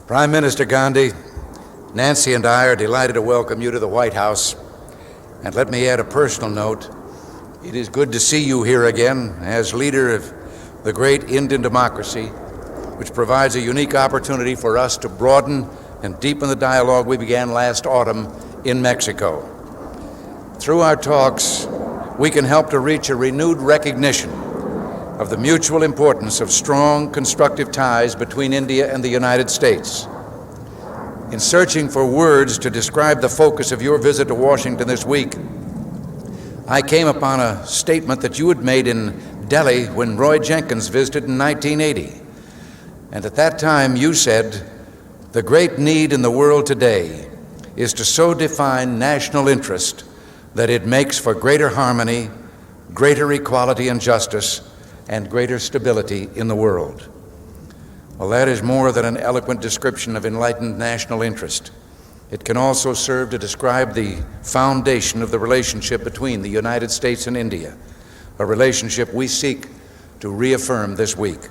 Prime Minister Gandhi, Nancy and I are delighted to welcome you to the White House. And let me add a personal note. It is good to see you here again as leader of the great Indian democracy, which provides a unique opportunity for us to broaden and deepen the dialogue we began last autumn in Mexico. Through our talks, we can help to reach a renewed recognition of the mutual importance of strong, constructive ties between India and the United States. In searching for words to describe the focus of your visit to Washington this week, I came upon a statement that you had made in Delhi when Roy Jenkins visited in 1980. And at that time you said, "The great need in the world today is to so define national interest that it makes for greater harmony, greater equality and justice, and greater stability in the world." Well, that is more than an eloquent description of enlightened national interest. It can also serve to describe the foundation of the relationship between the United States and India, a relationship we seek to reaffirm this week.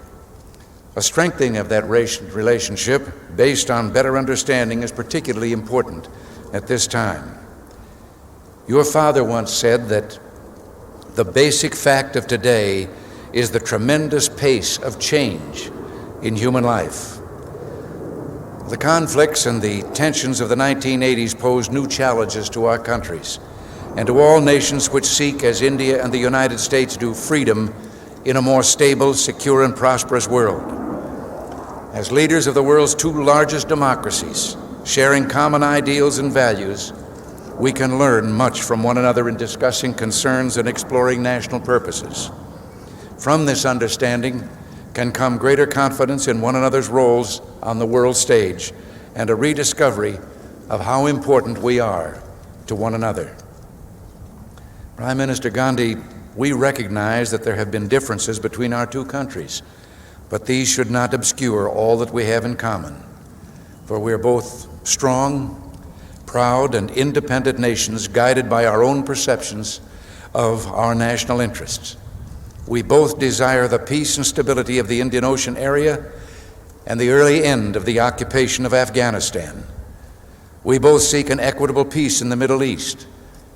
A strengthening of that relationship based on better understanding is particularly important at this time. Your father once said that the basic fact of today is the tremendous pace of change in human life. The conflicts and the tensions of the 1980s pose new challenges to our countries and to all nations which seek, as India and the United States do, freedom in a more stable, secure, and prosperous world. As leaders of the world's two largest democracies, sharing common ideals and values, we can learn much from one another in discussing concerns and exploring national purposes. From this understanding can come greater confidence in one another's roles on the world stage and a rediscovery of how important we are to one another. Prime Minister Gandhi, we recognize that there have been differences between our two countries, but these should not obscure all that we have in common, for we are both strong, proud, and independent nations guided by our own perceptions of our national interests. We both desire the peace and stability of the Indian Ocean area and the early end of the occupation of Afghanistan. We both seek an equitable peace in the Middle East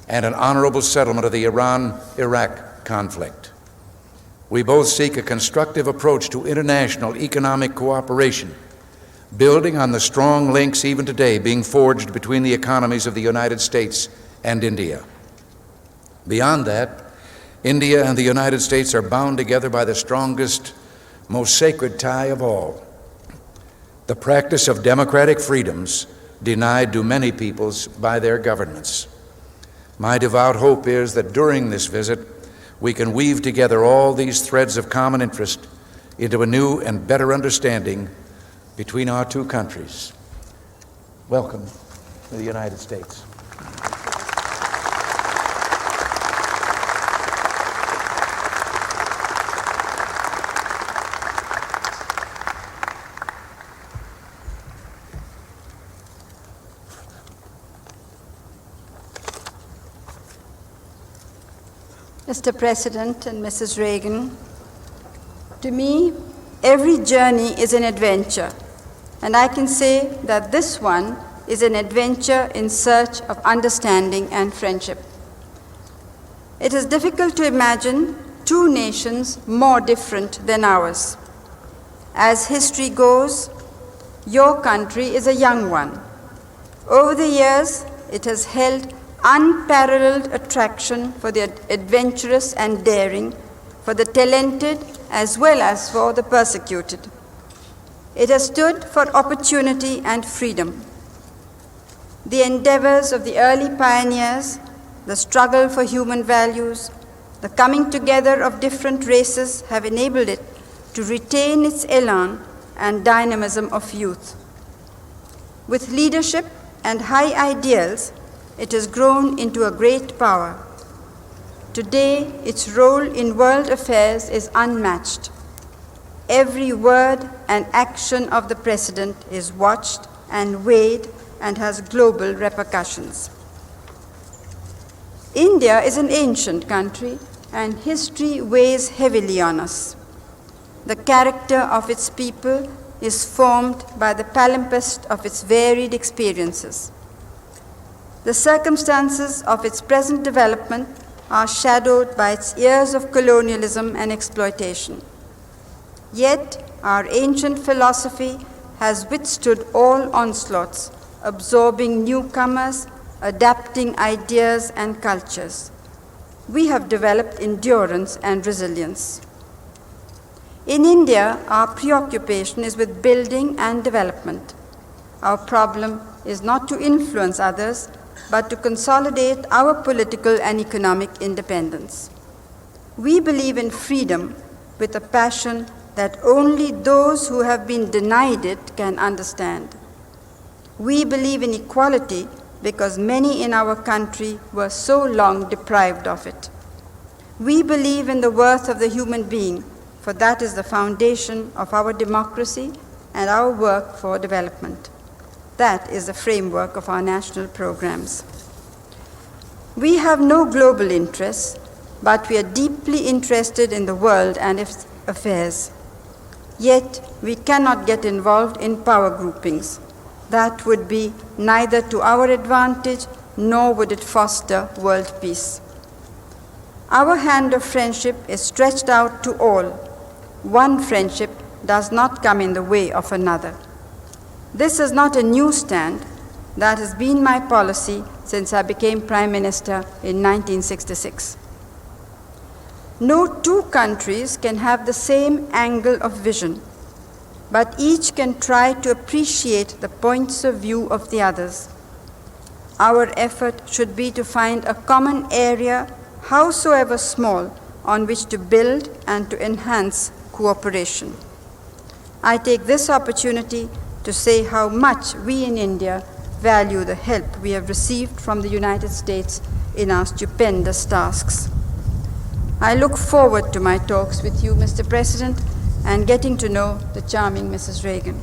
and an honorable settlement of the Iran-Iraq conflict. We both seek a constructive approach to international economic cooperation, building on the strong links even today being forged between the economies of the United States and India. Beyond that, India and the United States are bound together by the strongest, most sacred tie of all, the practice of democratic freedoms denied to many peoples by their governments. My devout hope is that during this visit, we can weave together all these threads of common interest into a new and better understanding between our two countries. Welcome to the United States. Mr. President and Mrs. Reagan, to me, every journey is an adventure, and I can say that this one is an adventure in search of understanding and friendship. It is difficult to imagine two nations more different than ours. As history goes, your country is a young one. Over the years, it has held unparalleled attraction for the adventurous and daring, for the talented as well as for the persecuted. It has stood for opportunity and freedom. The endeavors of the early pioneers, the struggle for human values, the coming together of different races have enabled it to retain its elan and dynamism of youth. With leadership and high ideals, it has grown into a great power. Today, its role in world affairs is unmatched. Every word and action of the President is watched and weighed and has global repercussions. India is an ancient country, and history weighs heavily on us. The character of its people is formed by the palimpsest of its varied experiences. The circumstances of its present development are shadowed by its years of colonialism and exploitation. Yet, our ancient philosophy has withstood all onslaughts, absorbing newcomers, adapting ideas and cultures. We have developed endurance and resilience. In India, our preoccupation is with building and development. Our problem is not to influence others, but to consolidate our political and economic independence. We believe in freedom with a passion that only those who have been denied it can understand. We believe in equality because many in our country were so long deprived of it. We believe in the worth of the human being, for that is the foundation of our democracy and our work for development. That is the framework of our national programs. We have no global interests, but we are deeply interested in the world and its affairs. Yet, we cannot get involved in power groupings. That would be neither to our advantage, nor would it foster world peace. Our hand of friendship is stretched out to all. One friendship does not come in the way of another. This is not a new stand. That has been my policy since I became Prime Minister in 1966. No two countries can have the same angle of vision, but each can try to appreciate the points of view of the others. Our effort should be to find a common area, howsoever small, on which to build and to enhance cooperation. I take this opportunity to say how much we in India value the help we have received from the United States in our stupendous tasks. I look forward to my talks with you, Mr. President, and getting to know the charming Mrs. Reagan.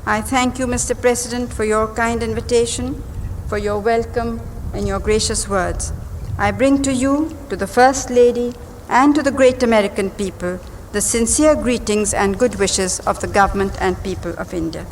I thank you, Mr. President, for your kind invitation, for your welcome and your gracious words. I bring to you, to the First Lady, and to the great American people, the sincere greetings and good wishes of the government and people of India.